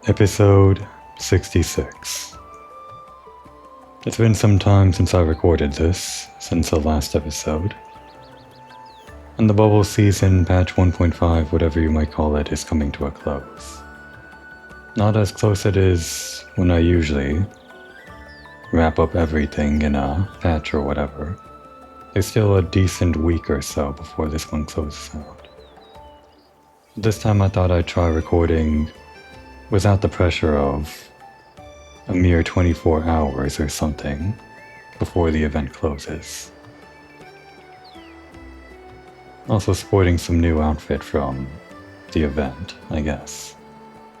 Episode 66. It's been some time since I recorded this, since the last episode. And the bubble season, patch 1.5, whatever you might call it, is coming to a close. Not as close it is when I usually wrap up everything in a patch or whatever. There's still a decent week or so before this one closes out. This time I thought I'd try recording without the pressure of a mere 24 hours or something before the event closes. Also sporting some new outfit from the event, I guess.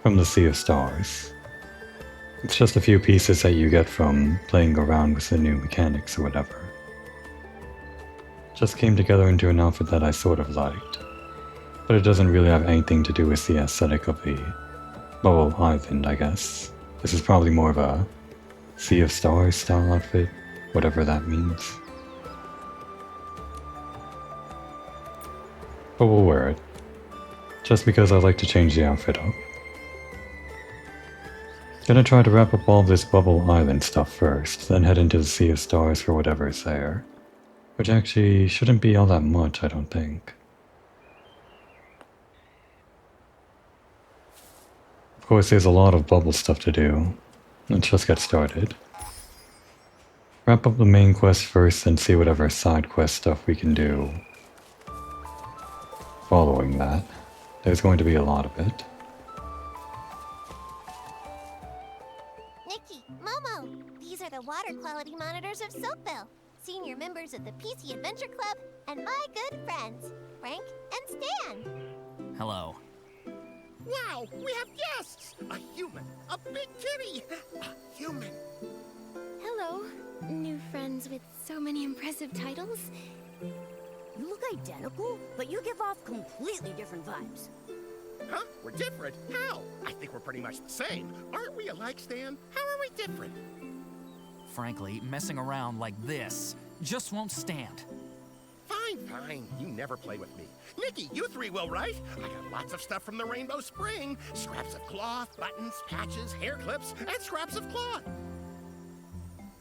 From the Sea of Stars. It's just a few pieces that you get from playing around with the new mechanics or whatever. Just came together into an outfit that I sort of liked. But it doesn't really have anything to do with the aesthetic of the Bubble Island, I guess. This is probably more of a Sea of Stars style outfit, whatever that means. But we'll wear it. Just because I like to change the outfit up. Gonna try to wrap up all this Bubble Island stuff first, then head into the Sea of Stars for whatever is there. Which actually shouldn't be all that much, I don't think. Of course, there's a lot of bubble stuff to do. Let's just get started. Wrap up the main quest first and see whatever side quest stuff we can do following that. There's going to be a lot of it. Nikki, Momo, these are the water quality monitors of Soapville, senior members of the PC Adventure Club, and my good friends, Frank and Stan. Hello. Wow, we have guests! A human, a big kitty, a human. Hello, new friends with so many impressive titles. You look identical, but you give off completely different vibes. Huh? We're different? How? I think we're pretty much the same. Aren't we alike, Stan? How are we different? Frankly, messing around like this just won't stand. Fine. You never play with me. Nikki, you three will, right? I got lots of stuff from the Rainbow Spring. Scraps of cloth, buttons, patches, hair clips, and scraps of cloth.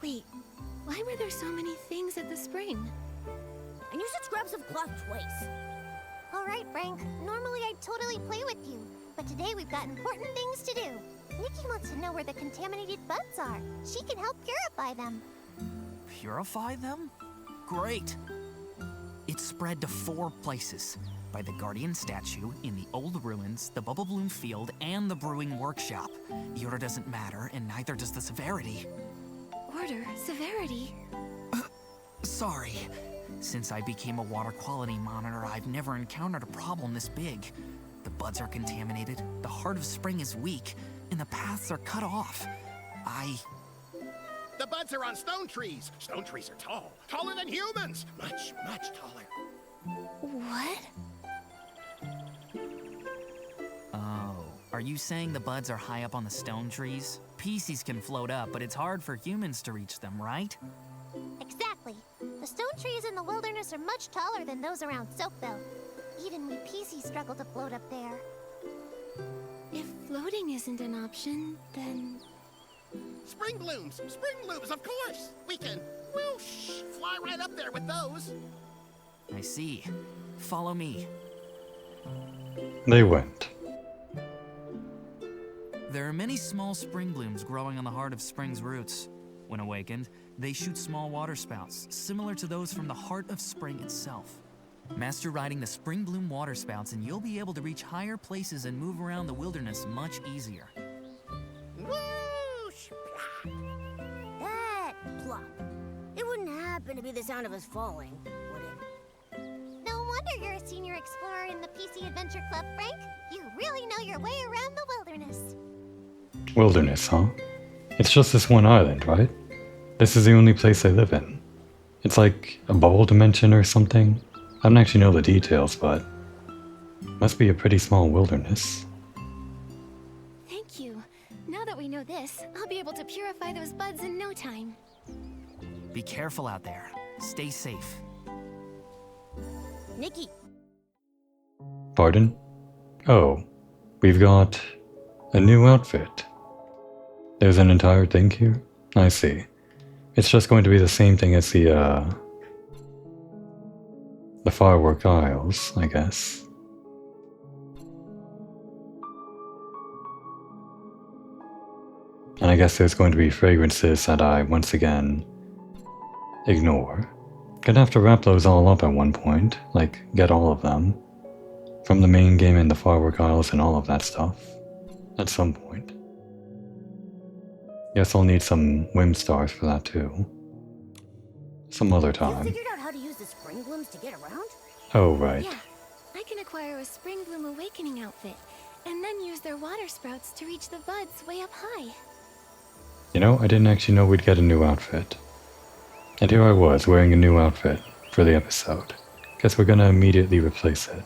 Wait, why were there so many things at the spring? And you said scraps of cloth twice. Alright, Frank, normally I'd totally play with you, but today we've got important things to do. Nikki wants to know where the contaminated buds are. She can help purify them. Purify them? Great. It's spread to 4 places. By the Guardian statue, in the old ruins, the Bubble Bloom field, and the brewing workshop. The order doesn't matter, and neither does the severity. Order? Severity? Sorry. Since I became a water quality monitor, I've never encountered a problem this big. The buds are contaminated, the heart of spring is weak, and the paths are cut off. The buds are on stone trees. Stone trees are tall. Taller than humans. Much taller. What? Oh, are you saying the buds are high up on the stone trees? PCs can float up, but it's hard for humans to reach them, right? Exactly. The stone trees in the wilderness are much taller than those around Soapville. Even we PCs struggle to float up there. If floating isn't an option, then... Spring blooms, of course. We can, whoosh, fly right up there with those. I see. Follow me. They went. There are many small spring blooms growing on the heart of spring's roots. When awakened, they shoot small water spouts, similar to those from the heart of spring itself. Master riding the spring bloom water spouts and you'll be able to reach higher places and move around the wilderness much easier. Whoosh, plop. That plop. It wouldn't happen to be the sound of us falling, would it? No wonder you're a senior explorer in the PC Adventure Club, Frank. You really know your way around the wilderness. Wilderness, huh? It's just this one island, right? This is the only place I live in. It's like a bubble dimension or something. I don't actually know the details, but must be a pretty small wilderness. Thank you. Now that we know this, I'll be able to purify those buds in no time. Be careful out there. Stay safe. Nikki, Pardon? Oh, we've got A new outfit. There's an entire thing here? I see. It's just going to be the same thing as the firework aisles, I guess. And I guess there's going to be fragrances that I, once again, ignore. Gonna have to wrap those all up at one point, like, get all of them. From the main game and the firework aisles and all of that stuff. At some point. Guess I'll need some whim stars for that too. Some other You time. figured out how to use the spring blooms to get around? Oh, right. Yeah, I can acquire a Spring Bloom Awakening outfit, and then use their water sprouts to reach the buds way up high. You know, I didn't actually know we'd get a new outfit. And here I was, wearing a new outfit for the episode. Guess we're gonna immediately replace it.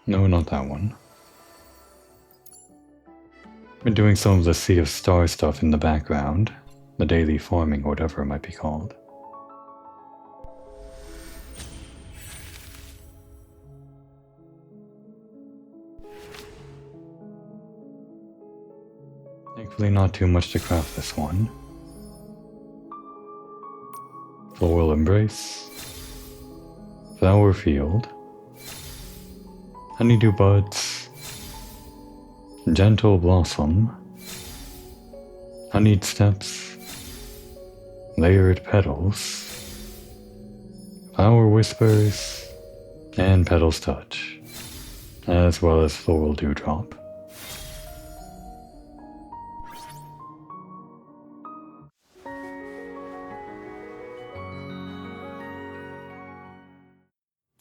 No, not that one. Been doing some of the Sea of Stars stuff in the background. The daily farming or whatever it might be called. Thankfully not too much to craft this one. Floral Embrace. Flower Field. Honeydew Buds. Gentle Blossom. Honeyed Steps. Layered Petals. Flower Whispers. And Petals Touch. As well as Floral Dewdrop.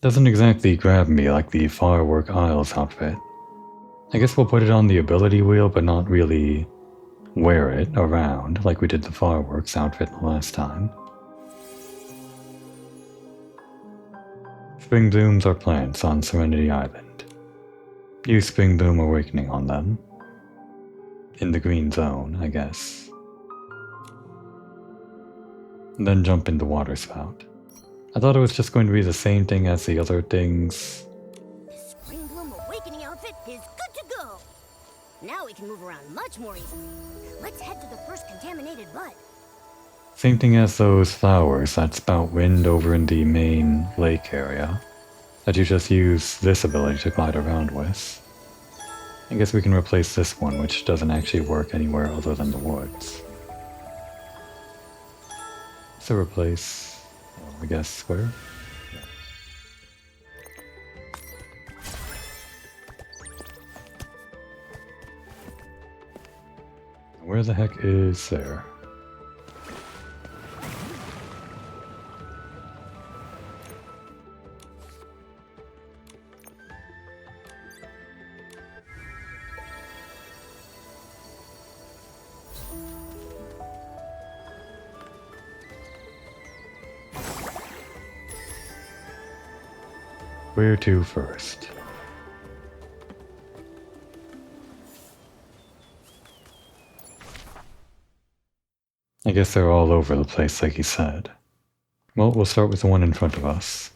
Doesn't exactly grab me like the Firework Isles outfit. I guess we'll put it on the ability wheel, but not really wear it around like we did the fireworks outfit the last time. Spring blooms are plants on Serenity Island. Use Spring Bloom Awakening on them. In the green zone, I guess. And then jump in the water spout. I thought it was just going to be the same thing as the other things. The Spring Bloom Awakening outfit is good to go. Now we can move around much more easily. Let's head to the first contaminated bud. Same thing as those flowers that spout wind over in the main lake area. That you just use this ability to glide around with. I guess we can replace this one, which doesn't actually work anywhere other than the woods. So replace... I guess square? Yeah. Where the heck is there? Where to first? I guess they're all over the place like he said. Well, we'll start with the one in front of us.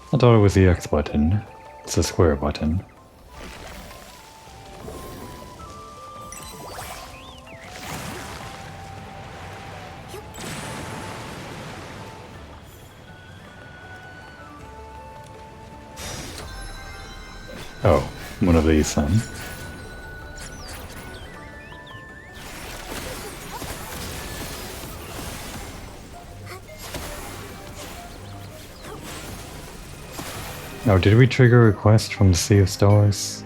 I thought it was the X button. It's the square button. Oh, one of these then. Now, did we trigger a request from the Sea of Stars?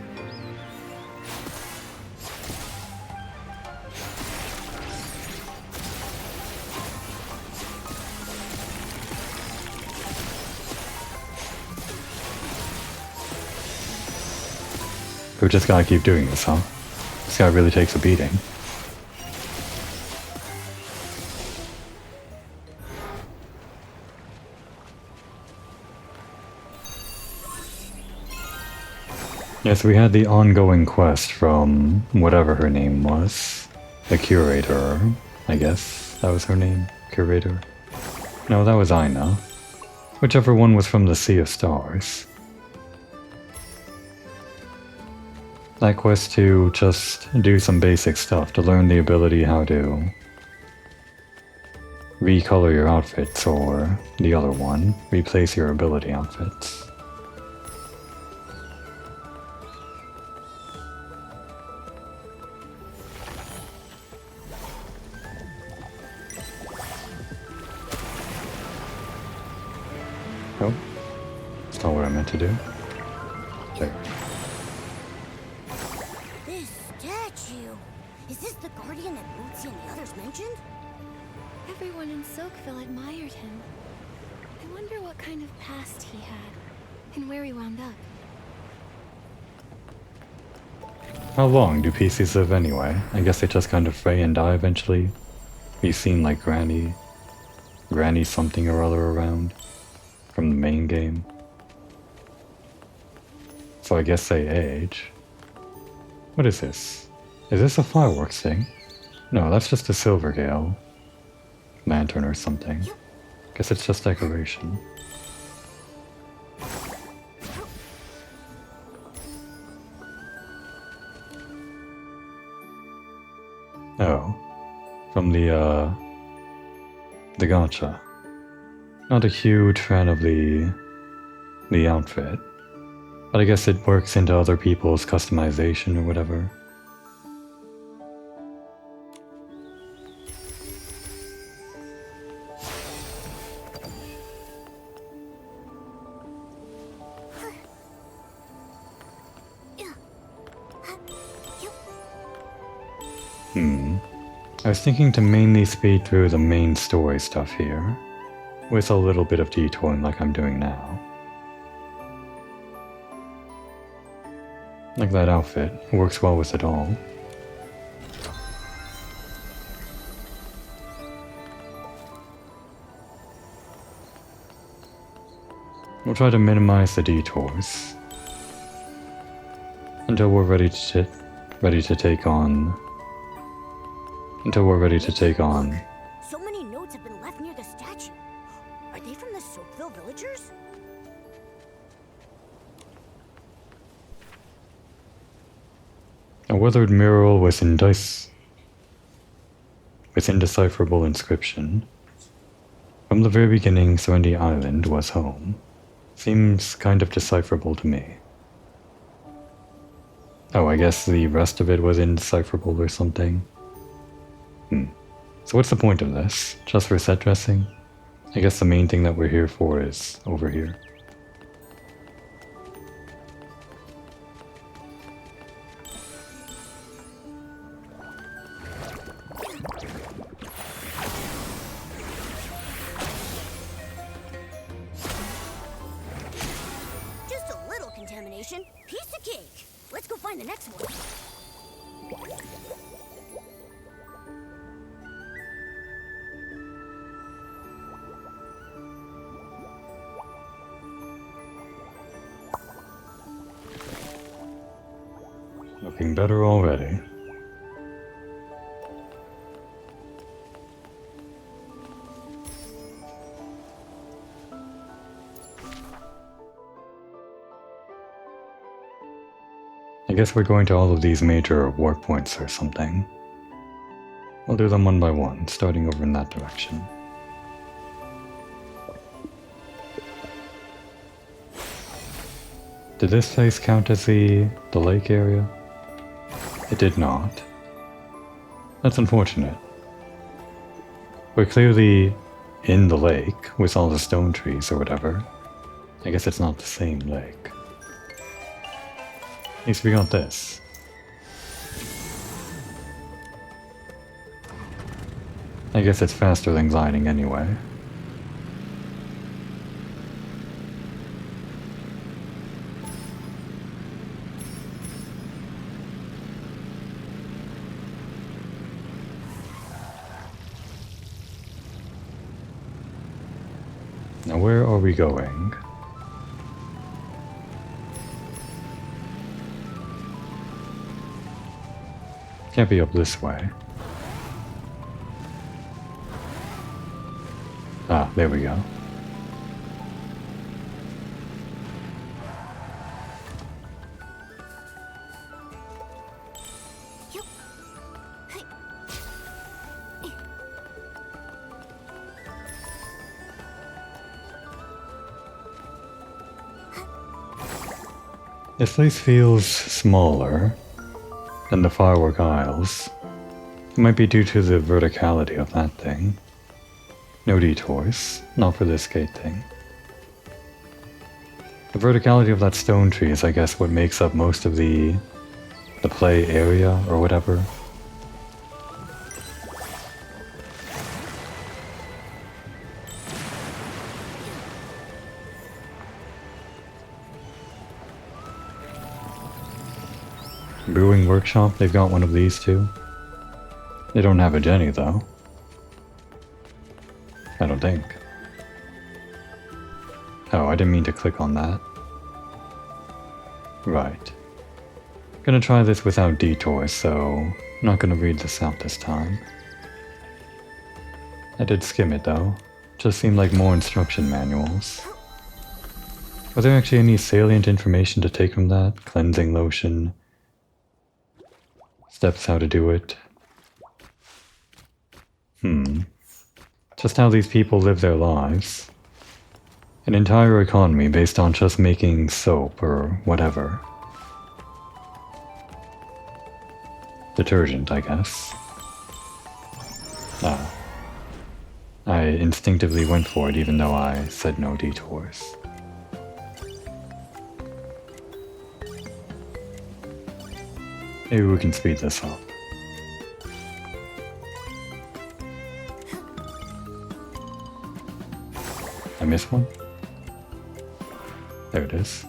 We just gotta keep doing this, huh? This guy really takes a beating. Yes, we had the ongoing quest from whatever her name was. The curator, I guess that was her name. Curator? No, that was Aina. Whichever one was from the Sea of Stars. That quest to just do some basic stuff, to learn the ability how to recolor your outfits, or the other one, replace your ability outfits. Oh, that's not what I meant to do. There. This statue. Is this the guardian that Bootsy and the others mentioned? Everyone in Soakville admired him. I wonder what kind of past he had, and where he wound up. How long do PCs live anyway? I guess they just kind of fray and die eventually. We've seen like Granny something or other around from the main game. So I guess they age. What is this? Is this a fireworks thing? No, that's just a Silvergale lantern or something. Guess it's just decoration. Oh. From the gacha. Not a huge fan of the outfit. But I guess it works into other people's customization or whatever. I was thinking to mainly speed through the main story stuff here, with a little bit of detouring like I'm doing now. Like that outfit, works well with it all. We'll try to minimize the detours until we're ready to take on. So many notes have been left near the statue. Are they from the Soakville villagers? A weathered mural with indecipherable inscription. From the very beginning, Serenity Island was home. Seems kind of decipherable to me. Oh, I guess the rest of it was indecipherable or something. So what's the point of this? Just for set dressing? I guess the main thing that we're here for is over here. Just a little contamination. Piece of cake. Let's go find the next one. Looking better already. I guess we're going to all of these major warp points or something. We'll do them one by one, starting over in that direction. Did this place count as the lake area? It did not. That's unfortunate. We're clearly in the lake with all the stone trees or whatever. I guess it's not the same lake. At least we got this. I guess it's faster than gliding anyway. Now where are we going? Can't be up this way. Ah, there we go. This place feels smaller than the firework aisles. It might be due to the verticality of that thing. No detours, not for this gate thing. The verticality of that stone tree is, I guess, what makes up most of the play area or whatever. Brewing workshop, they've got one of these too. They don't have a Jenny though. I don't think. Oh, I didn't mean to click on that. Right. Gonna try this without detours, so I'm not gonna read this out this time. I did skim it though. Just seemed like more instruction manuals. Was there actually any salient information to take from that? Cleansing lotion. Steps how to do it. Just how these people live their lives. An entire economy based on just making soap or whatever. Detergent, I guess. Ah. I instinctively went for it even though I said no detours. Maybe we can speed this up. I missed one? There it is.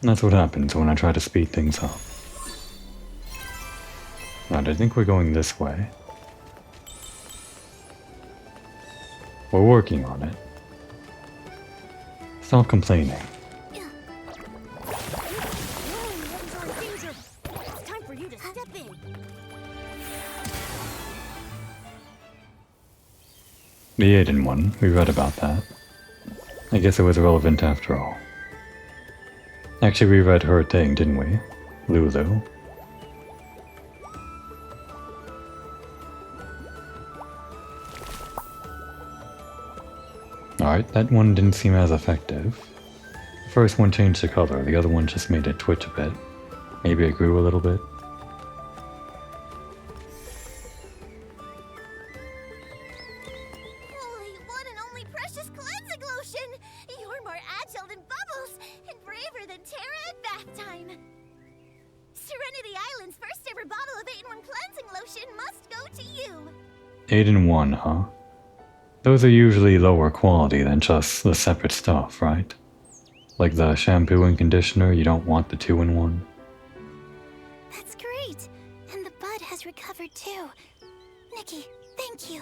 And that's what happens when I try to speed things up. Right, I think we're going this way. We're working on it. Stop complaining. It's time for you to step in. The Aiden one, we read about that. I guess it was relevant after all. Actually, we read her thing, didn't we? Lulu. Alright, that one didn't seem as effective. The first one changed the color, the other one just made it twitch a bit. Maybe it grew a little bit. Holy one and only precious cleansing lotion! You're more agile than Bubbles and braver than Terra at bath time. Serenity Island's first ever bottle of 8-in-1 cleansing lotion must go to you. 8-in-1, huh? Those are usually lower quality than just the separate stuff, right? Like the shampoo and conditioner, you don't want the 2-in-1. That's great. And the bud has recovered too. Nikki, thank you.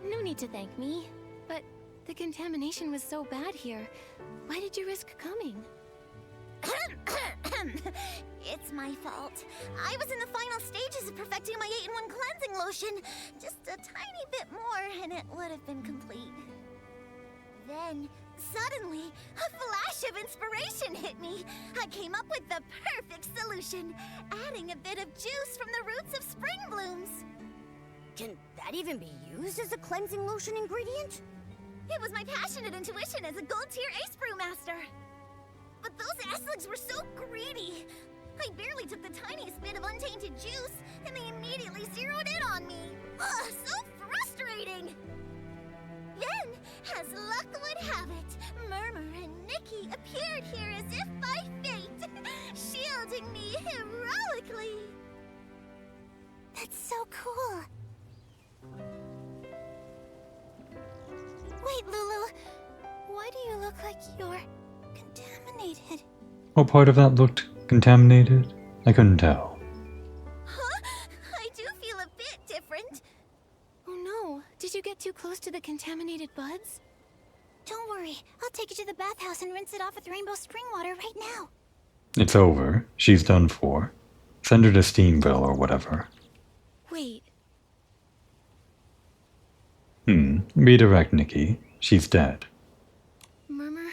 No need to thank me. But the contamination was so bad here. Why did you risk coming? It's my fault. I was in the final stages of perfecting my 8-in-1 cleansing lotion. Just a tiny bit more and it would have been complete. Then, suddenly, a flash of inspiration hit me. I came up with the perfect solution, adding a bit of juice from the roots of spring blooms. Can that even be used as a cleansing lotion ingredient? It was my passionate intuition as a gold-tier ace brewmaster. But those Esligs were so greedy. I barely took the tiniest bit of untainted juice, and they immediately zeroed in on me. Ugh, so frustrating! Then, as luck would have it, Murmur and Nikki appeared here as if by fate, shielding me heroically. That's so cool. Wait, Lulu. Why do you look like you're contaminated? What part of that looked contaminated? I couldn't tell. Huh? I do feel a bit different. Oh no, did you get too close to the contaminated buds? Don't worry, I'll take you to the bathhouse and rinse it off with rainbow spring water right now. It's over. She's done for. Send her to Steamville or whatever. Wait, Be direct, Nikki. She's dead. Murmur,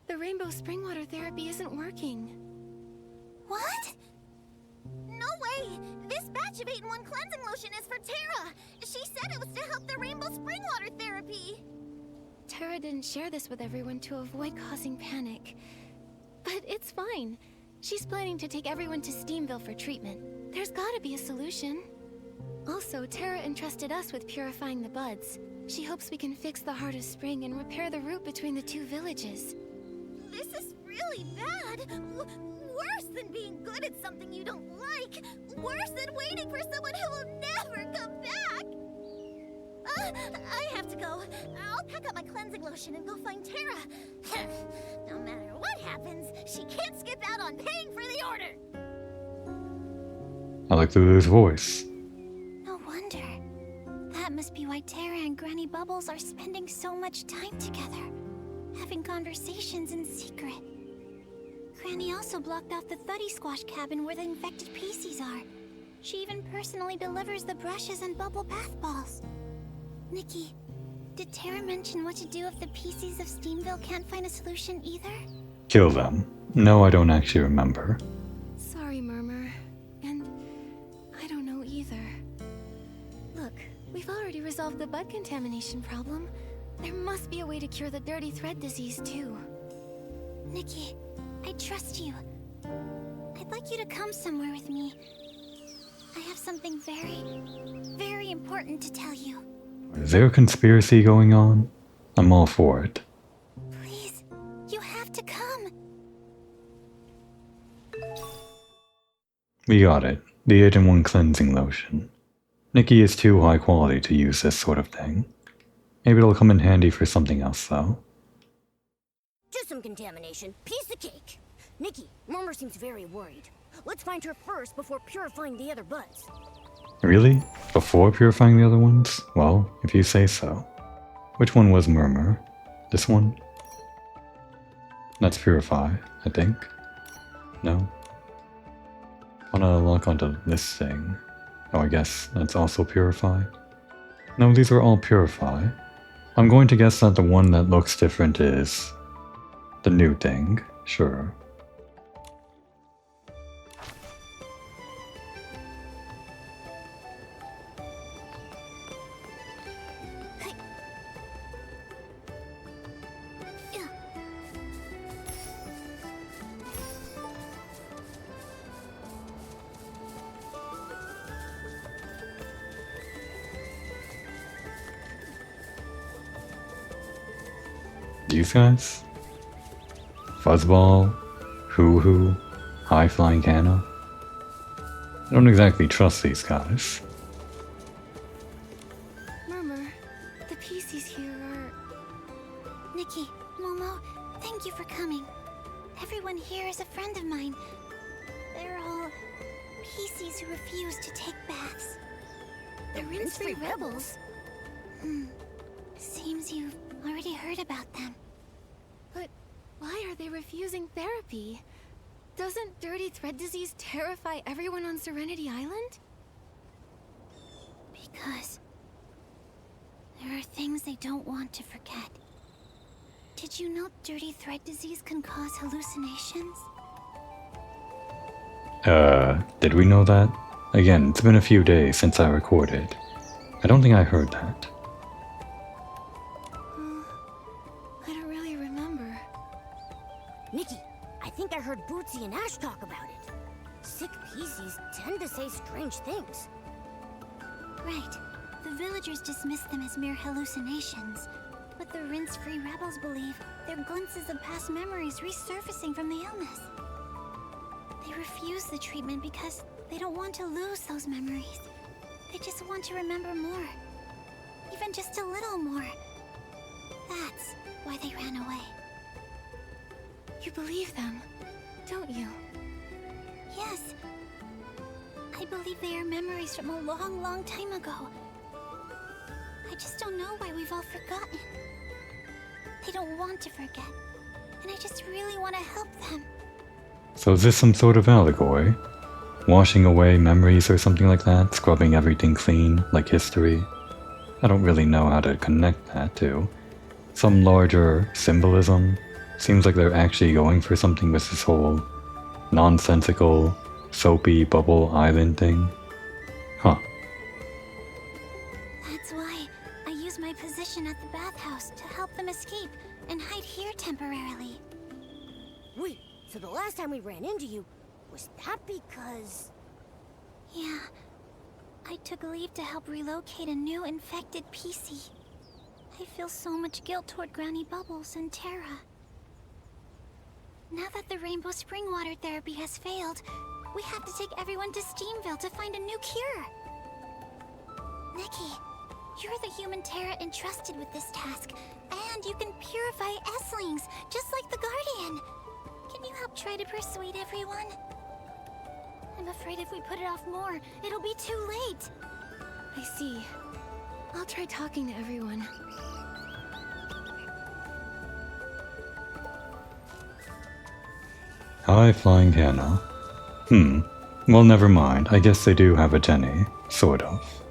the rainbow spring water therapy isn't working. What? No way! This batch of 8-in-1 cleansing lotion is for Tara! She said it was to help the rainbow spring water therapy! Tara didn't share this with everyone to avoid causing panic. But it's fine. She's planning to take everyone to Steamville for treatment. There's gotta be a solution. Also, Tara entrusted us with purifying the buds. She hopes we can fix the Heart of Spring and repair the route between the two villages. This is really bad! Worse than being good at something you don't like! Worse than waiting for someone who will never come back! I have to go. I'll pack up my cleansing lotion and go find Tara. No matter what happens, she can't skip out on paying for the order! I like Lulu's voice. No wonder. That must be why Tara and Granny Bubbles are spending so much time together, having conversations in secret. Granny also blocked off the Thuddy Squash cabin where the infected PCs are. She even personally delivers the brushes and bubble bath balls. Nikki, did Tara mention what to do if the PCs of Steamville can't find a solution either? Kill them. No, I don't actually remember. Sorry, Murmur. And I don't know either. Look, we've already resolved the bud contamination problem. There must be a way to cure the dirty thread disease, too. Nikki, I trust you. I'd like you to come somewhere with me. I have something very, very important to tell you. Is there a conspiracy going on? I'm all for it. Please, you have to come. We got it. The 8-in-1 cleansing lotion. Nikki is too high quality to use this sort of thing. Maybe it'll come in handy for something else, though. Just some contamination. Piece of cake. Nikki, Murmur seems very worried. Let's find her first before purifying the other buds. Really? Before purifying the other ones? Well, if you say so. Which one was Murmur? This one? That's Purify, I think. No? Wanna lock onto this thing. Oh, I guess that's also Purify. No, these are all Purify. I'm going to guess that the one that looks different is the new thing. Sure. These guys? Fuzzball, Hoo Hoo, High Flying Hannah. I don't exactly trust these guys. Murmur, the PCs here are... Nikki, Momo, thank you for coming. Everyone here is a friend of mine. They're all PCs who refuse to take baths. The rinse-free rebels? Seems you've already heard about them. But why are they refusing therapy? Doesn't dirty thread disease terrify everyone on Serenity Island? Because there are things they don't want to forget. Did you know dirty thread disease can cause hallucinations? Did we know that? Again, it's been a few days since I recorded. I don't think I heard that. I don't really remember. Nikki, I think I heard Bootsy and Ash talk about it. Sick PCs tend to say strange things. Right. The villagers dismiss them as mere hallucinations. But the rinse-free rebels believe they're glimpses of past memories resurfacing from the illness. They refuse the treatment because they don't want to lose those memories. They just want to remember more. Even just a little more. That's why they ran away. You believe them, don't you? Yes. I believe they are memories from a long, long time ago. I just don't know why we've all forgotten. They don't want to forget. and I just really want to help them. So is this some sort of allegory? Washing away memories or something like that? Scrubbing everything clean, like history? I don't really know how to connect that to some larger symbolism. Seems like they're actually going for something with this whole nonsensical, soapy bubble island thing. Huh. That's why I use my position at the bathhouse to help them escape and hide here temporarily. Wait, so the last time we ran into you, was that because... Yeah. I took leave to help relocate a new infected PC. I feel so much guilt toward Granny Bubbles and Terra. Now that the Rainbow Spring water therapy has failed, we have to take everyone to Steamville to find a new cure. Nikki, you're the human Terra entrusted with this task, and you can purify Esslings, just like the Guardian. Can you help try to persuade everyone? I'm afraid if we put it off more, it'll be too late. I see. I'll try talking to everyone. High Flying Hannah. Well, never mind. I guess they do have a Jenny. Sort of.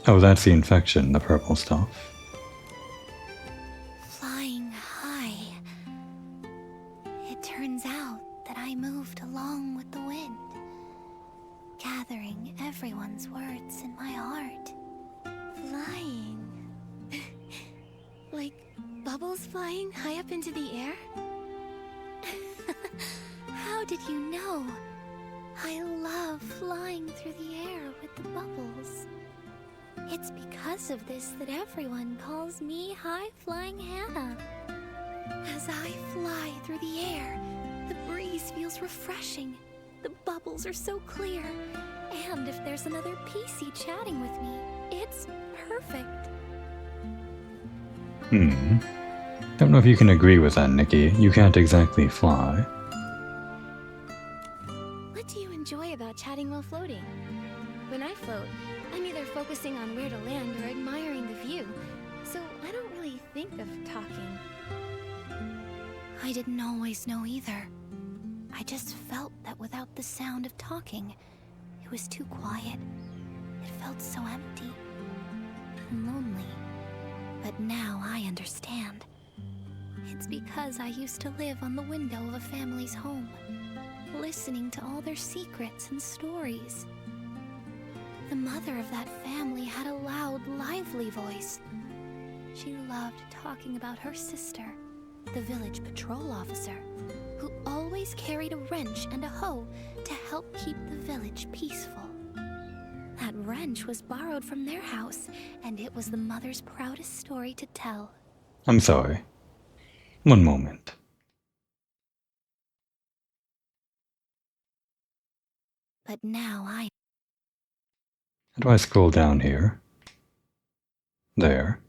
Oh, that's the infection, the purple stuff. Flying high. It turns out that I moved along with the wind, gathering everyone's words in my heart. Flying. Like bubbles flying high up into the air? How did you know? I love flying through the air with the bubbles. It's because of this that everyone calls me High Flying Hannah. As I fly through the air, the breeze feels refreshing. The bubbles are so clear. And if there's another PC chatting with me, it's perfect. Don't know if you can agree with that, Nikki. You can't exactly fly. What do you enjoy about chatting while floating? When I float, I'm either focusing on where to land or admiring the view, so I don't really think of talking. I didn't always know either. I just felt that without the sound of talking, it was too quiet. It felt so empty and lonely. But now I understand. It's because I used to live on the window of a family's home, listening to all their secrets and stories. The mother of that family had a loud, lively voice. She loved talking about her sister, the village patrol officer, who always carried a wrench and a hoe to help keep the village peaceful. That wrench was borrowed from their house, and it was the mother's proudest story to tell. I'm sorry. One moment. But now How do I scroll down here? There.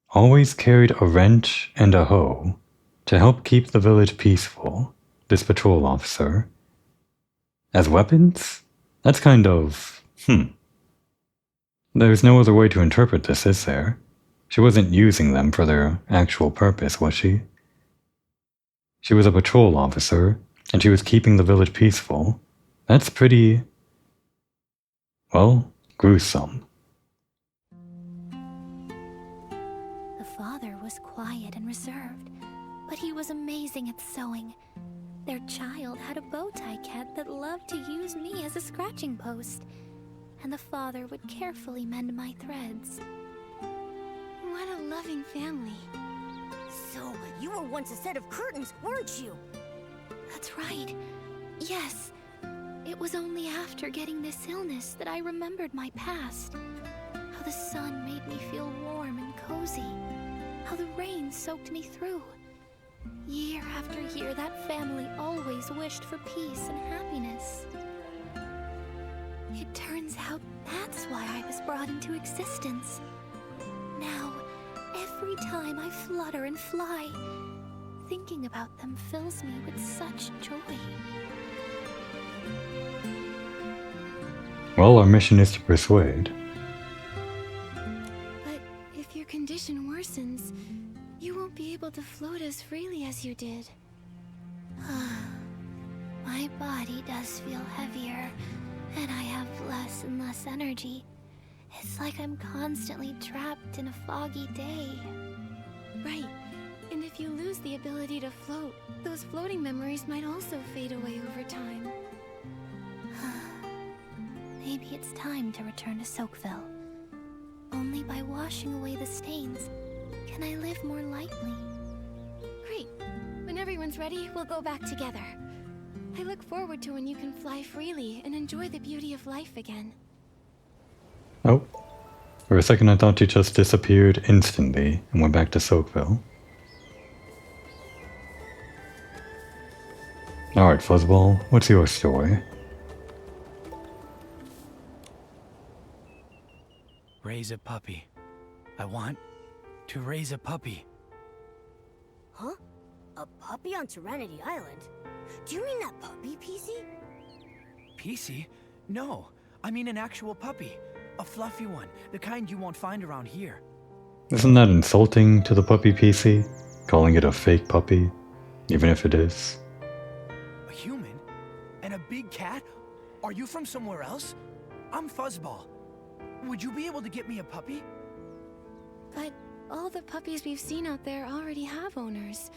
Always carried a wrench and a hoe to help keep the village peaceful, this patrol officer. As weapons? That's kind of... There's no other way to interpret this, is there? She wasn't using them for their actual purpose, was she? She was a patrol officer, and she was keeping the village peaceful. That's pretty... well, gruesome. the father was quiet and reserved, but he was amazing at sewing. Their child had a bow tie cat that loved to use me as a scratching post, and the father would carefully mend my threads. What a loving family. So, you were once a set of curtains, weren't you? That's right. Yes. It was only after getting this illness that I remembered my past. How the sun made me feel warm and cozy. How the rain soaked me through. Year after year, that family always wished for peace and happiness. It turns out that's why I was brought into existence. Now, every time I flutter and fly, thinking about them fills me with such joy. Well, our mission is to persuade. But if your condition worsens, be able to float as freely as you did. My body does feel heavier, and I have less and less energy. It's like I'm constantly trapped in a foggy day. Right. And if you lose the ability to float, those floating memories might also fade away over time. Maybe it's time to return to Soakville. Only by washing away the stains can I live more lightly. Great. When everyone's ready, we'll go back together. I look forward to when you can fly freely and enjoy the beauty of life again. Oh. For a second I thought you just disappeared instantly and went back to Soakville. Alright, Fuzzball, what's your story? Raise a puppy. I want to raise a puppy. Huh? A puppy on Serenity Island? Do you mean that puppy, PC? PC? No, I mean an actual puppy. A fluffy one, the kind you won't find around here. Isn't that insulting to the puppy, PC? Calling it a fake puppy, even if it is? A human? And a big cat? Are you from somewhere else? I'm Fuzzball. Would you be able to get me a puppy? But all the puppies we've seen out there already have owners.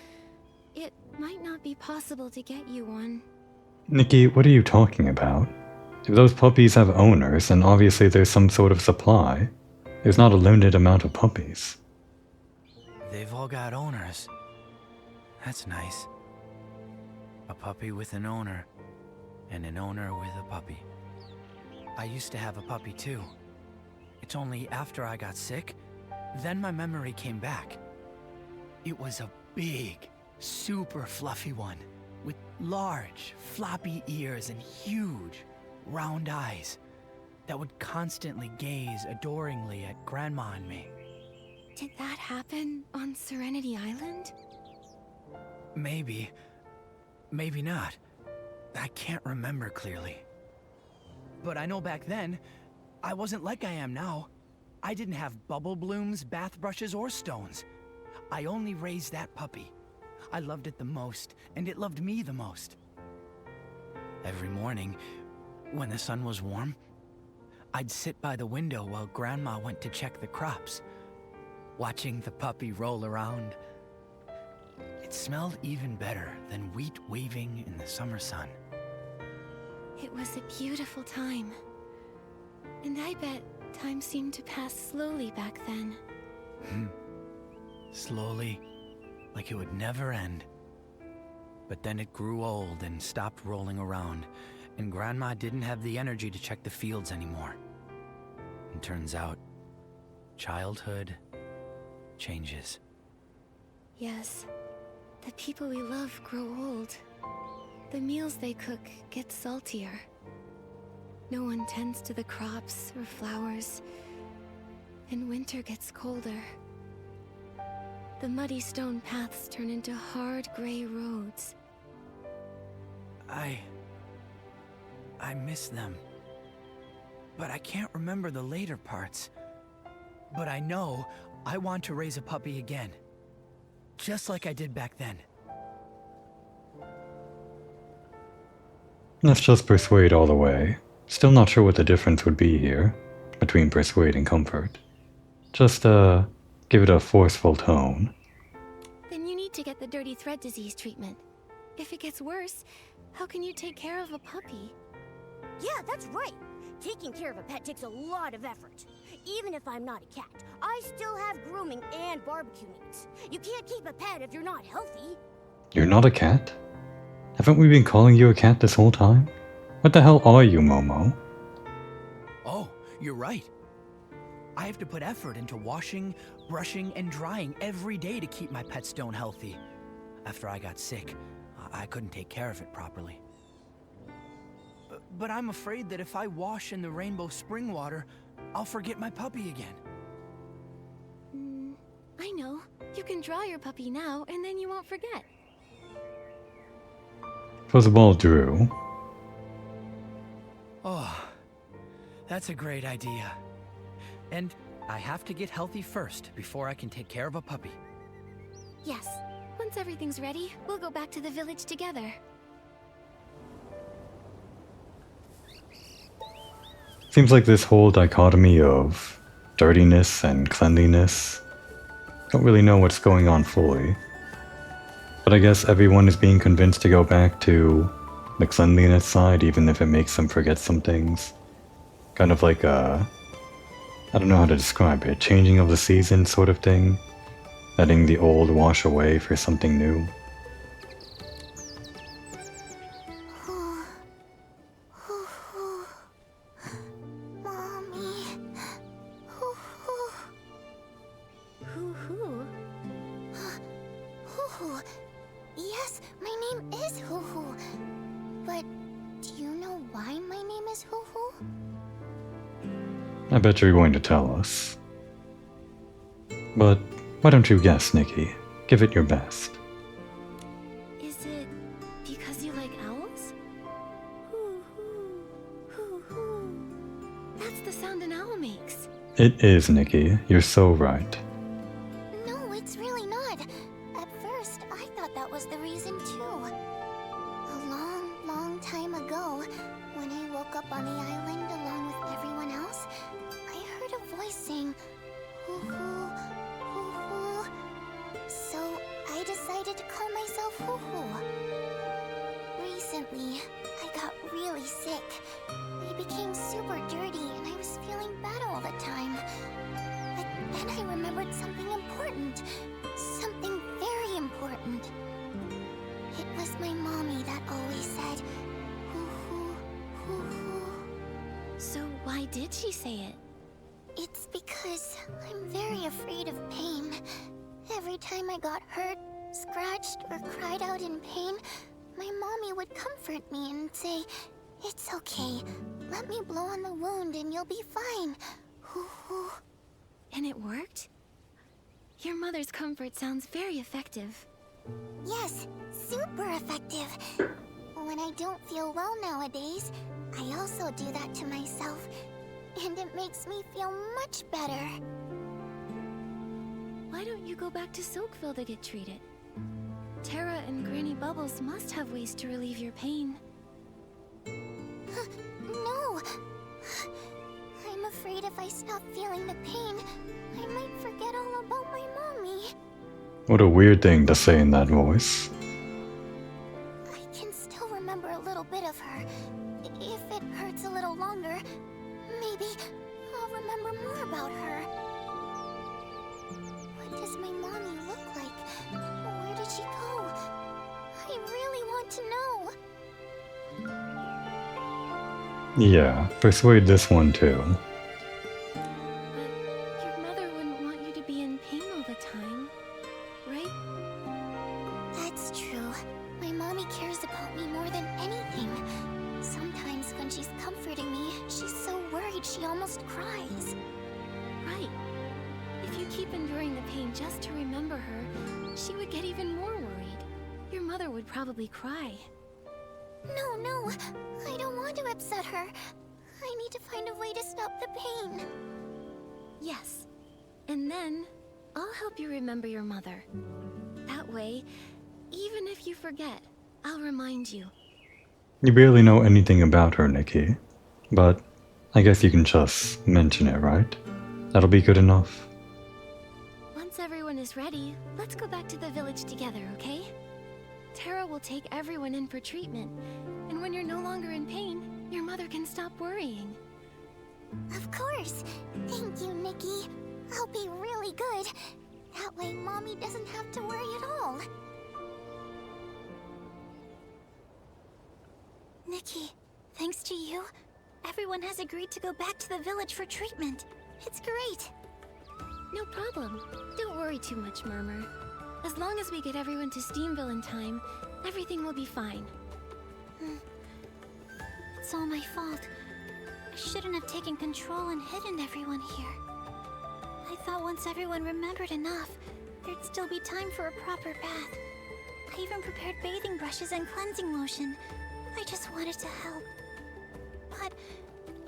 It might not be possible to get you one. Nikki, what are you talking about? If those puppies have owners, then obviously there's some sort of supply. There's not a limited amount of puppies. They've all got owners. That's nice. A puppy with an owner, and an owner with a puppy. I used to have a puppy too. It's only after I got sick, then my memory came back. It was a big, super fluffy one, with large, floppy ears and huge, round eyes that would constantly gaze adoringly at Grandma and me. Did that happen on Serenity Island? Maybe. Maybe not. I can't remember clearly. But I know back then, I wasn't like I am now. I didn't have bubble blooms, bath brushes, or stones. I only raised that puppy. I loved it the most, and it loved me the most. Every morning, when the sun was warm, I'd sit by the window while Grandma went to check the crops, watching the puppy roll around. It smelled even better than wheat waving in the summer sun. It was a beautiful time. And I bet time seemed to pass slowly back then. Slowly, like it would never end. But then it grew old and stopped rolling around, and Grandma didn't have the energy to check the fields anymore. And turns out, childhood changes. Yes, the people we love grow old. The meals they cook get saltier. No one tends to the crops or flowers, and winter gets colder. The muddy stone paths turn into hard gray roads. I miss them. But I can't remember the later parts. But I know I want to raise a puppy again. Just like I did back then. Let's just persuade all the way. Still not sure what the difference would be here, between persuade and comfort. Just, give it a forceful tone. Then you need to get the dirty thread disease treatment. If it gets worse, how can you take care of a puppy? Yeah, that's right. Taking care of a pet takes a lot of effort. Even if I'm not a cat, I still have grooming and barbecue needs. You can't keep a pet if you're not healthy. You're not a cat? Haven't we been calling you a cat this whole time? What the hell are you, Momo? Oh, you're right. I have to put effort into washing, brushing, and drying every day to keep my pet stone healthy. After I got sick, I couldn't take care of it properly. But I'm afraid that if I wash in the rainbow spring water, I'll forget my puppy again. I know. You can draw your puppy now, and then you won't forget. Fuzzball drew. Oh, that's a great idea. And I have to get healthy first before I can take care of a puppy. Yes. Once everything's ready, we'll go back to the village together. Seems like this whole dichotomy of dirtiness and cleanliness, don't really know what's going on fully. But I guess everyone is being convinced to go back to the cleanliness side, even if it makes them forget some things. Kind of like a, I don't know how to describe it, changing of the season sort of thing. Letting the old wash away for something new. Mommy. Hoo-hoo. Hoo-hoo. Yes, my name is Hoo-hoo. But do you know why my name is Hoo-hoo? I bet you're going to tell us. But why don't you guess, Nikki? Give it your best. Is it because you like owls? Hoo-hoo. Hoo-hoo. That's the sound an owl makes. It is, Nikki. You're so right. No, it's really not. At first, I thought that was the reason too. A long, long time ago, when I woke up on the island along with everyone else, I heard a voice saying, hoo-hoo, hoo-hoo. So I decided to call myself Hoo-hoo. Recently, I got really sick. I became super dirty and I was feeling bad all the time. But then I remembered something important. Something very important. It was my mommy that always said, hoo-hoo, hoo-hoo. So why did she say it? It's because I'm very afraid of pain. Every time I got hurt, scratched, or cried out in pain, my mommy would comfort me and say, "It's okay. Let me blow on the wound and you'll be fine." Hoo-hoo. And it worked? Your mother's comfort sounds very effective. Yes, super effective. When I don't feel well nowadays, I also do that to myself, and it makes me feel much better. Why don't you go back to Silkville to get treated? Terra and Granny Bubbles must have ways to relieve your pain. No! I'm afraid if I stop feeling the pain, I might forget all about my mommy. What a weird thing to say in that voice. I can still remember a little bit of her. If it hurts a little longer, maybe I'll remember more about her. What does my mommy look like? Where did she go? I really want to know. Yeah, persuade this one too. But your mother wouldn't want you to be in pain all the time, right? That's true. My mommy cares about me more than anything. Sometimes when she's comforting me, she's so worried she almost cries. Right. If you keep enduring the pain just to remember her, she would get even more worried. Your mother would probably cry. No, I don't want to upset her. I need to find a way to stop the pain. Yes. And then, I'll help you remember your mother. That way, even if you forget, I'll remind you. You barely know anything about her, Nikki. But I guess you can just mention it, right? That'll be good enough. Once everyone is ready, let's go back to the village together, okay? Terra will take everyone in for treatment, and when you're no longer in pain, your mother can stop worrying. Of course. Thank you, Nikki. I'll be really good. That way Mommy doesn't have to worry at all. Nikki, thanks to you, everyone has agreed to go back to the village for treatment. It's great. No problem. Don't worry too much, Murmur. As long as we get everyone to Steamville in time, everything will be fine. It's all my fault. I shouldn't have taken control and hidden everyone here. I thought once everyone remembered enough, there'd still be time for a proper bath. I even prepared bathing brushes and cleansing lotion. I just wanted to help.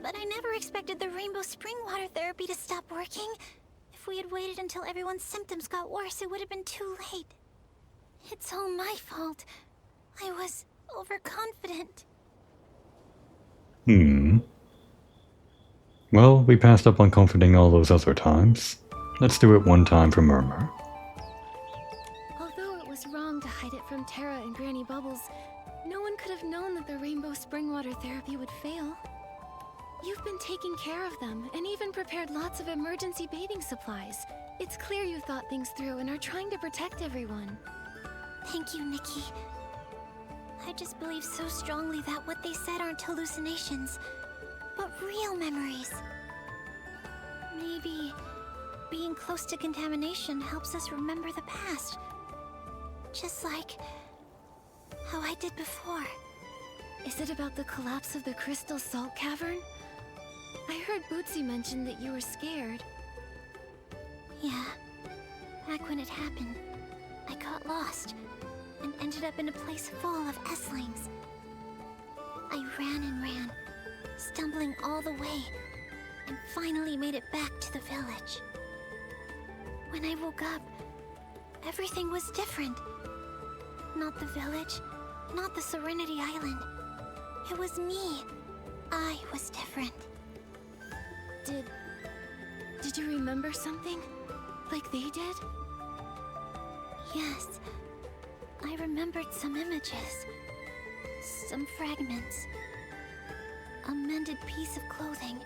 But I never expected the rainbow spring water therapy to stop working. If we had waited until everyone's symptoms got worse, it would have been too late. It's all my fault. I was overconfident. Well, we passed up on comforting all those other times. Let's do it one time for Murmur. Although it was wrong to hide it from Terra and Granny Bubbles, no one could have known that the rainbow spring water therapy would fail. You've been taking care of them, and even prepared lots of emergency bathing supplies. It's clear you thought things through and are trying to protect everyone. Thank you, Nikki. I just believe so strongly that what they said aren't hallucinations, but real memories. Maybe being close to contamination helps us remember the past. Just like how I did before. Is it about the collapse of the Crystal Salt Cavern? I heard Bootsy mention that you were scared. Yeah. Back when it happened, I got lost and ended up in a place full of Esslings. I ran and ran, stumbling all the way, and finally made it back to the village. When I woke up, everything was different. Not the village, not the Serenity Island. It was me. I was different. Did you remember something? Like they did? Yes. I remembered some images. Some fragments. A mended piece of clothing.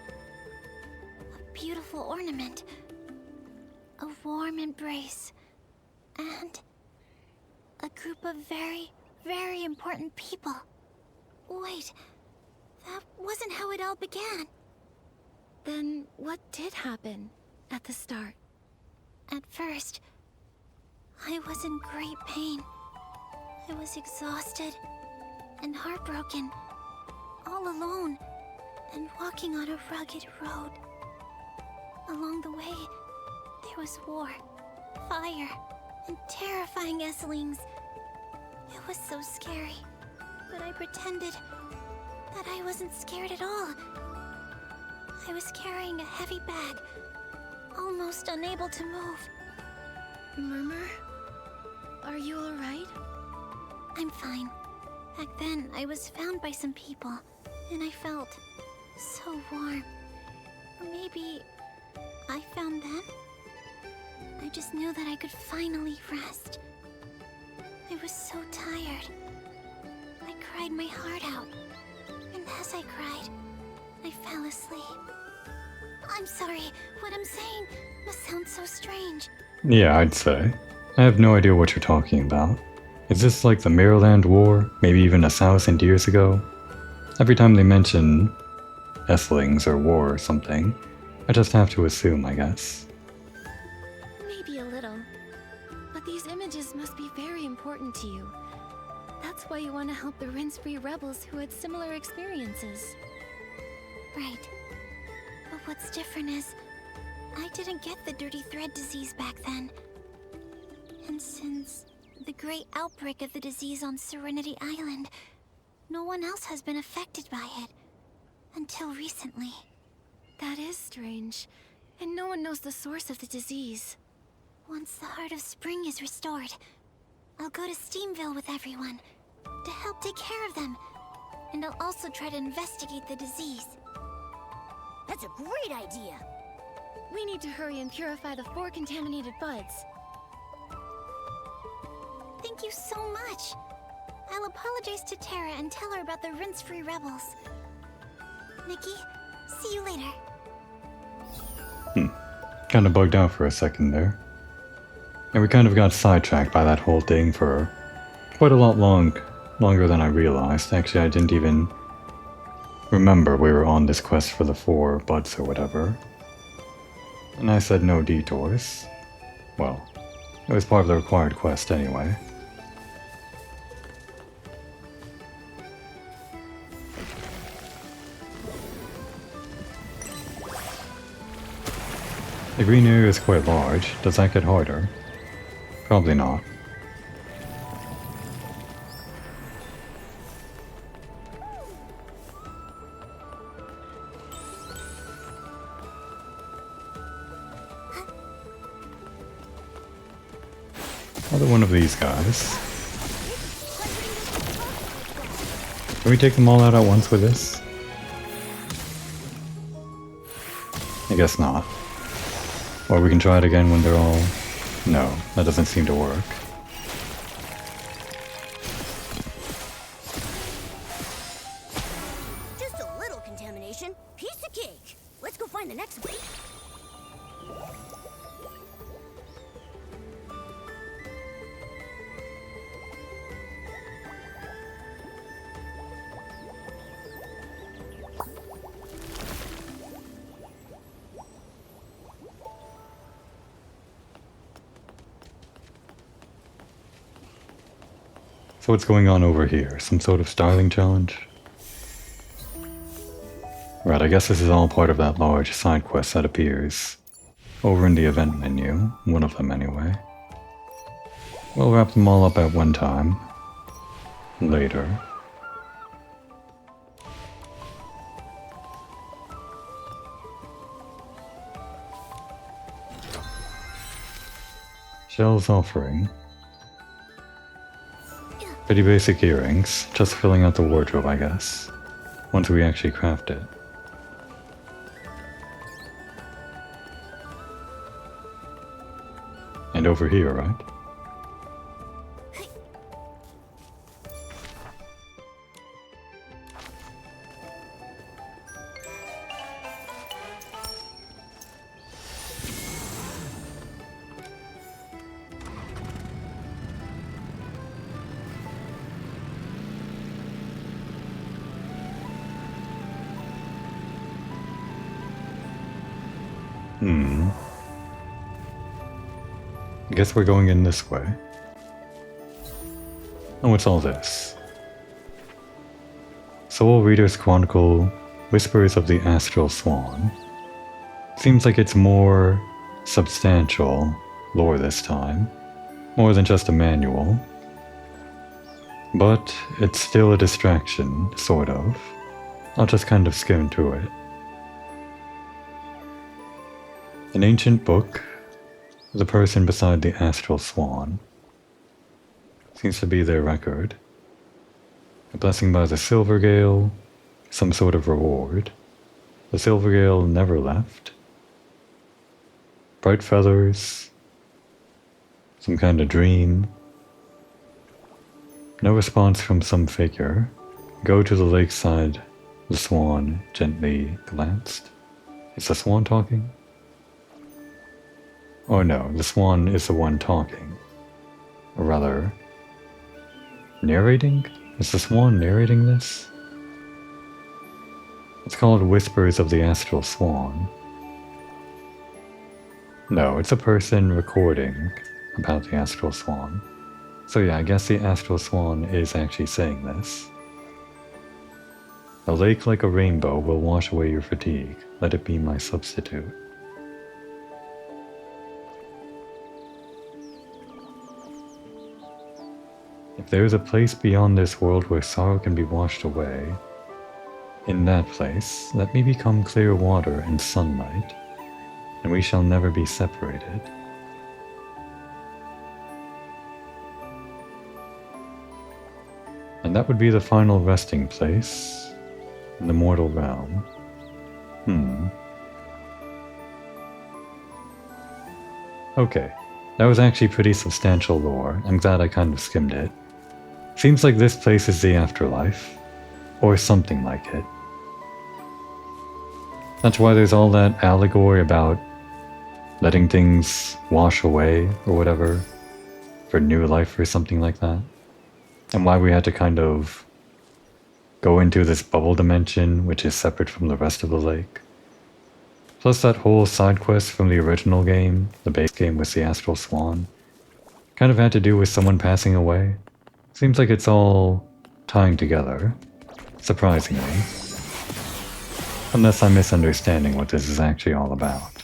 A beautiful ornament. A warm embrace. And a group of very, very important people. Wait, that wasn't how it all began. Then what did happen at the start? At first, I was in great pain. I was exhausted and heartbroken, all alone, and walking on a rugged road. Along the way, there was war, fire, and terrifying Esslings. It was so scary, but I pretended that I wasn't scared at all. I was carrying a heavy bag, almost unable to move. Murmur? Are you alright? I'm fine. Back then, I was found by some people, and I felt so warm. Or maybe I found them? I just knew that I could finally rest. I was so tired. I cried my heart out, and as I cried, I fell asleep. I'm sorry, what I'm saying must sound so strange. Yeah, I'd say. I have no idea what you're talking about. Is this like the Mirrorland War? Maybe even 1,000 years ago? Every time they mention Esslings or war or something, I just have to assume, I guess. Maybe a little. But these images must be very important to you. That's why you want to help the Rince-Free rebels who had similar experiences. Right. But what's different is, I didn't get the dirty thread disease back then. And since the great outbreak of the disease on Serenity Island, no one else has been affected by it. Until recently. That is strange. And no one knows the source of the disease. Once the Heart of Spring is restored, I'll go to Steamville with everyone to help take care of them. And I'll also try to investigate the disease. That's a great idea. We need to hurry and purify the 4 contaminated buds. Thank you so much. I'll apologize to Terra and tell her about the Rince-Free rebels. Nikki, see you later. Kinda bugged out for a second there. And we kind of got sidetracked by that whole thing for quite a lot longer than I realized. Actually, I didn't even remember we were on this quest for the 4 buds or whatever. And I said no detours. Well, it was part of the required quest anyway. The green area is quite large. Does that get harder? Probably not. Another one of these guys. Can we take them all out at once with this? I guess not. Or we can try it again when they're all... No, that doesn't seem to work. Just a little contamination. Piece of cake. Let's go find the next one. So what's going on over here? Some sort of starving challenge? Right, I guess this is all part of that large side quest that appears over in the event menu. One of them anyway. We'll wrap them all up at one time. Later. Shell's offering. Pretty basic earrings, just filling out the wardrobe, I guess, once we actually craft it. And over here, right? I guess we're going in this way. Oh, what's all this? Soul Reader's Chronicle, Whispers of the Astral Swan. Seems like it's more substantial lore this time, more than just a manual. But it's still a distraction, sort of. I'll just kind of skim through it. An ancient book, the person beside the astral swan. Seems to be their record. A blessing by the Silvergale, some sort of reward. The Silvergale never left. Bright feathers, some kind of dream. No response from some figure. Go to the lakeside, the swan gently glanced. Is the swan talking? Oh no, the swan is the one talking. Or rather, narrating? Is the swan narrating this? It's called Whispers of the Astral Swan. No, it's a person recording about the Astral Swan. So yeah, I guess the Astral Swan is actually saying this. A lake like a rainbow will wash away your fatigue. Let it be my substitute. If there is a place beyond this world where sorrow can be washed away, in that place, let me become clear water and sunlight, and we shall never be separated. And that would be the final resting place in the mortal realm. Okay, that was actually pretty substantial lore. I'm glad I kind of skimmed it. Seems like this place is the afterlife, or something like it. That's why there's all that allegory about letting things wash away or whatever for new life or something like that. And why we had to kind of go into this bubble dimension, which is separate from the rest of the lake. Plus that whole side quest from the original game, the base game with the Astral Swan, kind of had to do with someone passing away. Seems like it's all tying together, surprisingly. Unless I'm misunderstanding what this is actually all about.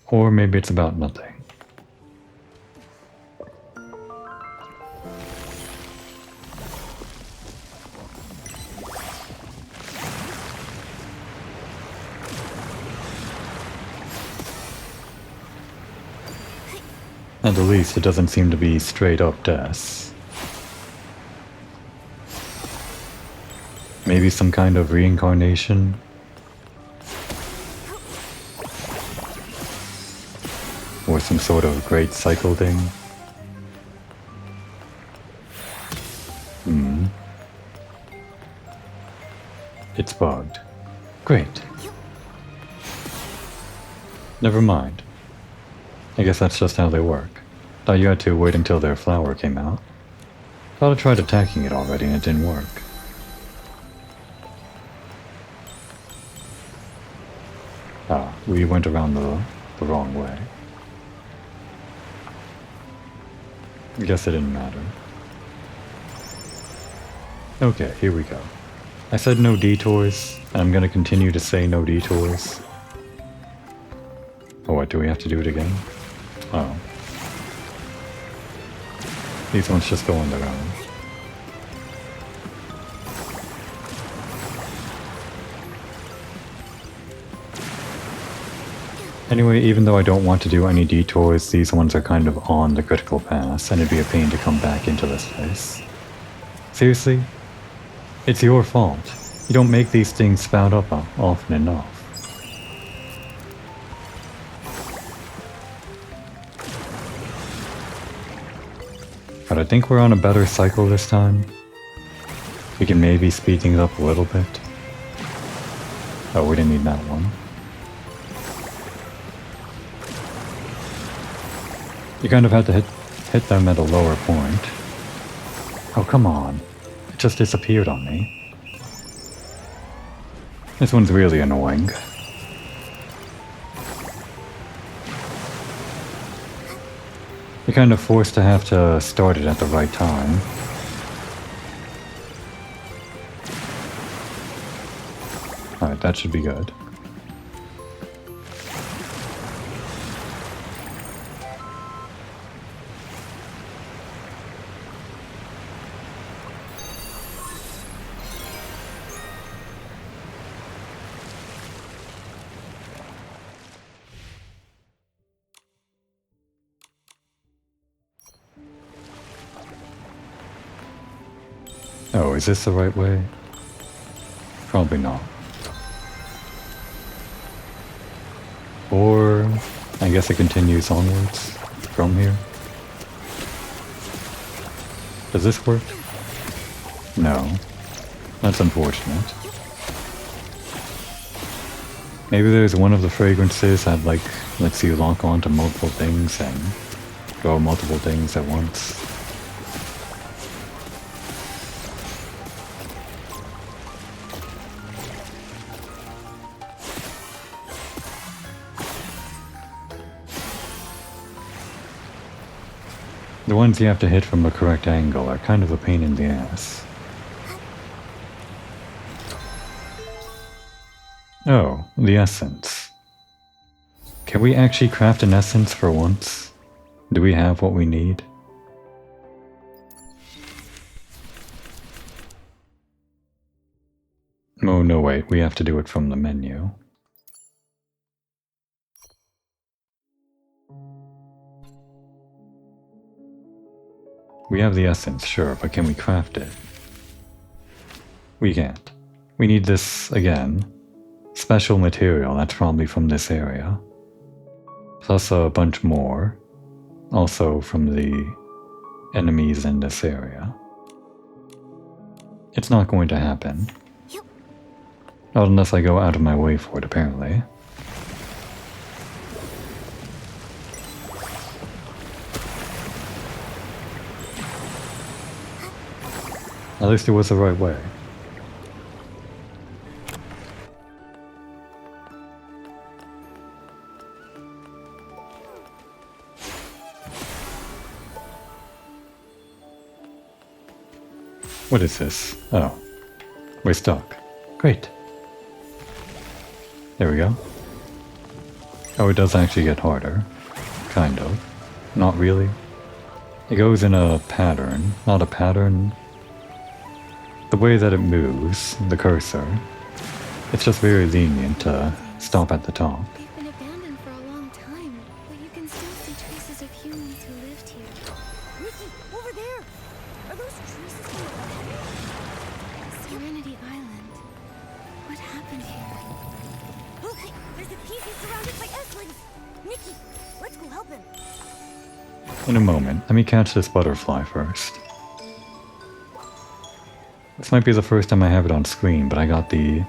Or maybe it's about nothing. At the least, it doesn't seem to be straight up death. Maybe some kind of reincarnation? Or some sort of great cycle thing? It's bugged. Great. Never mind. I guess that's just how they work. Thought you had to wait until their flower came out. Thought I tried attacking it already and it didn't work. Ah, we went around the wrong way. I guess it didn't matter. Okay, here we go. I said no detours, and I'm gonna continue to say no detours. Oh, what, do we have to do it again? Oh. These ones just go on their own. Anyway, even though I don't want to do any detours, these ones are kind of on the critical path, and it'd be a pain to come back into this place. Seriously? It's your fault. You don't make these things spout up often enough. But I think we're on a better cycle this time. We can maybe speed things up a little bit. Oh, we didn't need that one. You kind of had to hit them at a lower point. Oh, come on. It just disappeared on me. This one's really annoying. You're kind of forced to have to start it at the right time. Alright, that should be good. Oh, is this the right way? Probably not. Or I guess it continues onwards from here. Does this work? No. That's unfortunate. Maybe there's one of the fragrances that like lets you lock onto multiple things and grow multiple things at once. The ones you have to hit from the correct angle are kind of a pain in the ass. Oh, the essence. Can we actually craft an essence for once? Do we have what we need? Oh no, wait, we have to do it from the menu. We have the essence, sure, but can we craft it? We can't. We need this, again, special material that's probably from this area. Plus a bunch more, also from the enemies in this area. It's not going to happen. Not unless I go out of my way for it, apparently. At least it was the right way. What is this? Oh. We're stuck. Great. There we go. Oh, it does actually get harder. Kind of. Not really. It goes in a pattern. Not a pattern. The way that it moves, the cursor, it's just very lenient to stop at the top. They've been abandoned for a long time, but you can still see traces of humans who Are those trees from the Serenity Island. What happened here? Okay, there's a PC surrounded by S-Lings. Nikki, let's go help him. In a moment, let me catch this butterfly first. This might be the first time I have it on screen, but I got the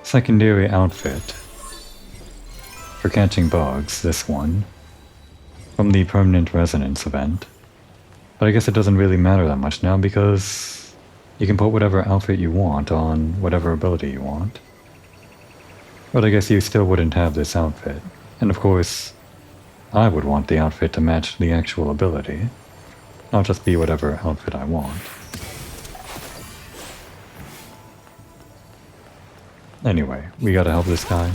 secondary outfit for catching bugs, this one, from the Permanent Resonance event. But I guess it doesn't really matter that much now because you can put whatever outfit you want on whatever ability you want. But I guess you still wouldn't have this outfit. And of course, I would want the outfit to match the actual ability, not just be whatever outfit I want. Anyway, we gotta help this guy.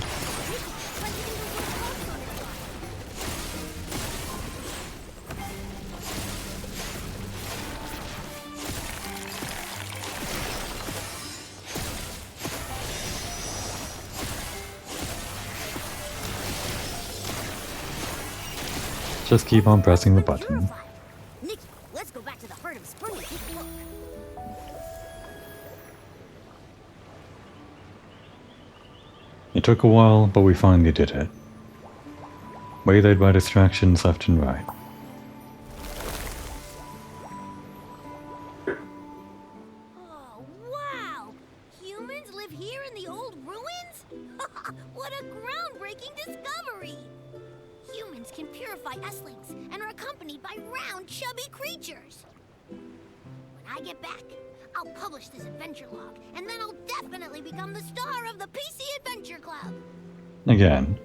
Just keep on pressing the button. Nikki, let's go back to the heart of spring and take a look. It took a while, but we finally did it. Waylaid by distractions left and right. Oh, wow! Humans live here in the old ruins? What a groundbreaking discovery! Humans can purify S-Lings and are accompanied by round, chubby creatures. When I get back, I'll publish this adventure log, and then I'll definitely become the star of the PC Adventure Club. Again,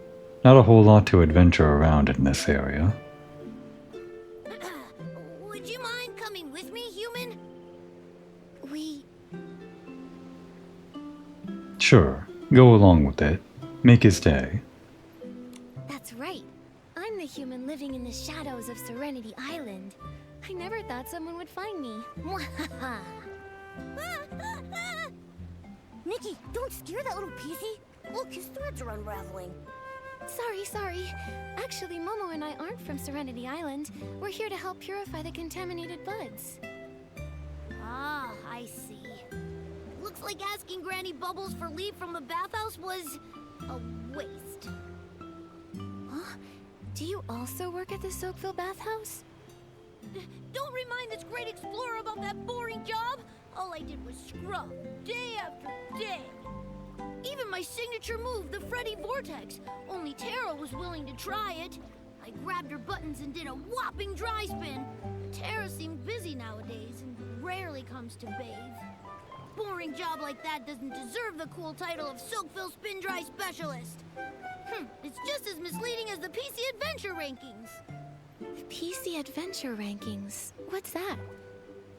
not a whole lot to adventure around in this area. Would you mind coming with me, human? Sure, go along with it. Make his day. That's right. I'm the human living in the shadows of Serenity Island. I never thought someone would find me. Nikki, don't scare that little PC. Look, his threads are unraveling. Sorry. Actually, Momo and I aren't from Serenity Island. We're here to help purify the contaminated buds. Ah, I see. Looks like asking Granny Bubbles for leave from the bathhouse was a waste. Huh? Do you also work at the Soakville bathhouse? Don't remind this great explorer about that boring job. All I did was scrub, day after day. Even my signature move, the Freddy Vortex. Only Tara was willing to try it. I grabbed her buttons and did a whopping dry spin. Tara seemed busy nowadays and rarely comes to bathe. Boring job like that doesn't deserve the cool title of Soakville Spin Dry Specialist. It's just as misleading as the PC Adventure rankings. The PC Adventure rankings? What's that?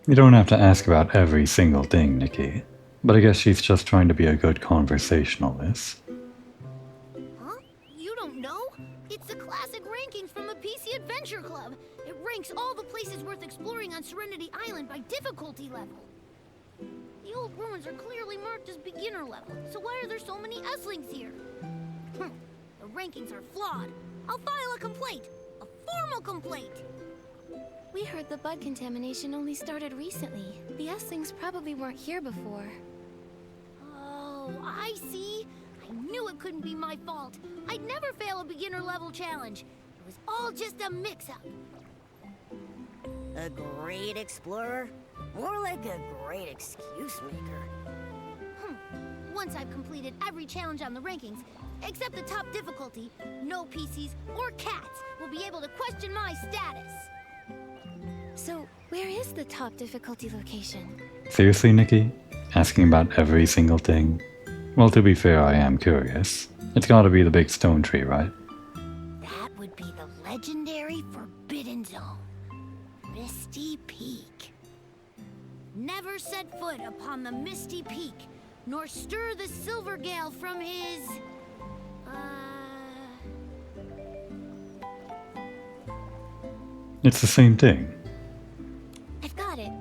You don't have to ask about every single thing, Nikki. But I guess she's just trying to be a good conversationalist. Huh? You don't know? It's the classic rankings from the PC Adventure Club. It ranks all the places worth exploring on Serenity Island by difficulty level. The old ruins are clearly marked as beginner level, so why are there so many S-Lings here? The rankings are flawed. I'll file a complaint. A formal complaint. We heard the bud contamination only started recently. The S-Lings probably weren't here before. Oh, I see. I knew it couldn't be my fault. I'd never fail a beginner level challenge. It was all just a mix-up. A great explorer? More like a great excuse maker. Once I've completed every challenge on the rankings, except the top difficulty, no PCs or cats will be able to question my status. So, where is the top difficulty location? Seriously, Nikki? Asking about every single thing? Well, to be fair, I am curious. It's gotta be the big stone tree, right? That would be the legendary Forbidden Zone. Misty Peak. Never set foot upon the Misty Peak, nor stir the Silver Gale from his... It's the same thing. I've got it.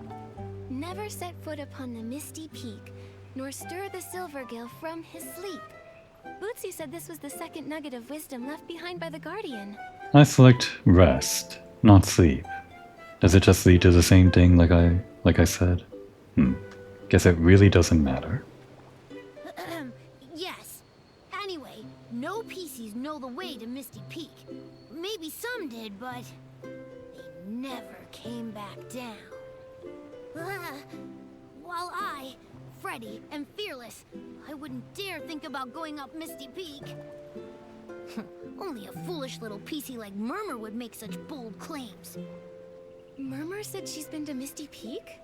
Never set foot upon the Misty Peak, nor stir the Silvergale from his sleep. Bootsy said this was the second nugget of wisdom left behind by the Guardian. I select rest, not sleep. Does it just lead to the same thing like I said? Guess it really doesn't matter. Yes. Anyway, no PCs know the way to Misty Peak. Maybe some did, but they never came back down. While I, Freddy, am fearless, I wouldn't dare think about going up Misty Peak. Only a foolish little PC like Murmur would make such bold claims. Murmur said she's been to Misty Peak?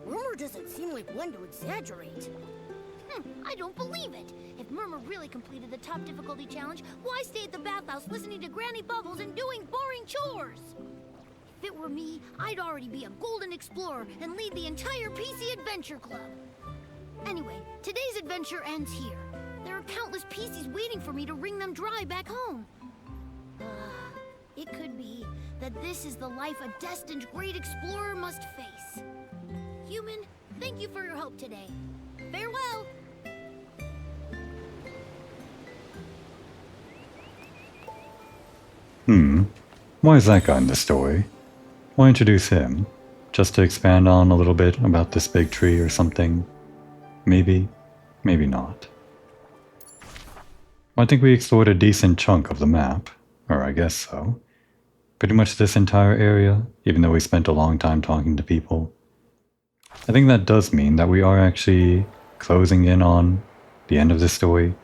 Murmur doesn't seem like one to exaggerate. I don't believe it. If Murmur really completed the top difficulty challenge, why stay at the bathhouse listening to Granny Bubbles and doing boring chores? If it were me, I'd already be a golden explorer and lead the entire PC Adventure Club. Anyway, today's adventure ends here. There are countless PCs waiting for me to wring them dry back home. It could be that this is the life a destined great explorer must face. Human, thank you for your help today. Farewell! Why is that guy in the story? Why introduce him? Just to expand on a little bit about this big tree or something? Maybe, maybe not. I think we explored a decent chunk of the map, or I guess so. Pretty much this entire area, even though we spent a long time talking to people. I think that does mean that we are actually closing in on the end of this story.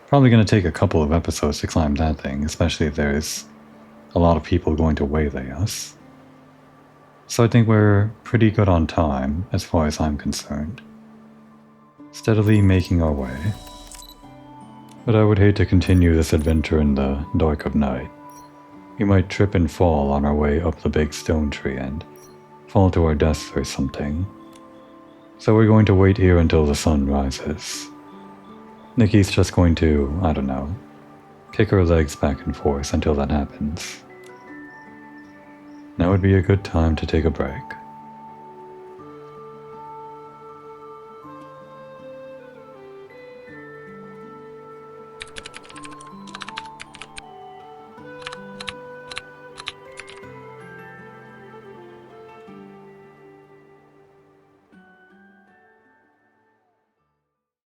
Probably going to take a couple of episodes to climb that thing, especially if there's a lot of people going to waylay us. So I think we're pretty good on time, as far as I'm concerned. Steadily making our way. But I would hate to continue this adventure in the dark of night. We might trip and fall on our way up the big stone tree and fall to our deaths or something. So we're going to wait here until the sun rises. Nikki's just going to, I don't know, kick her legs back and forth until that happens. Now would be a good time to take a break.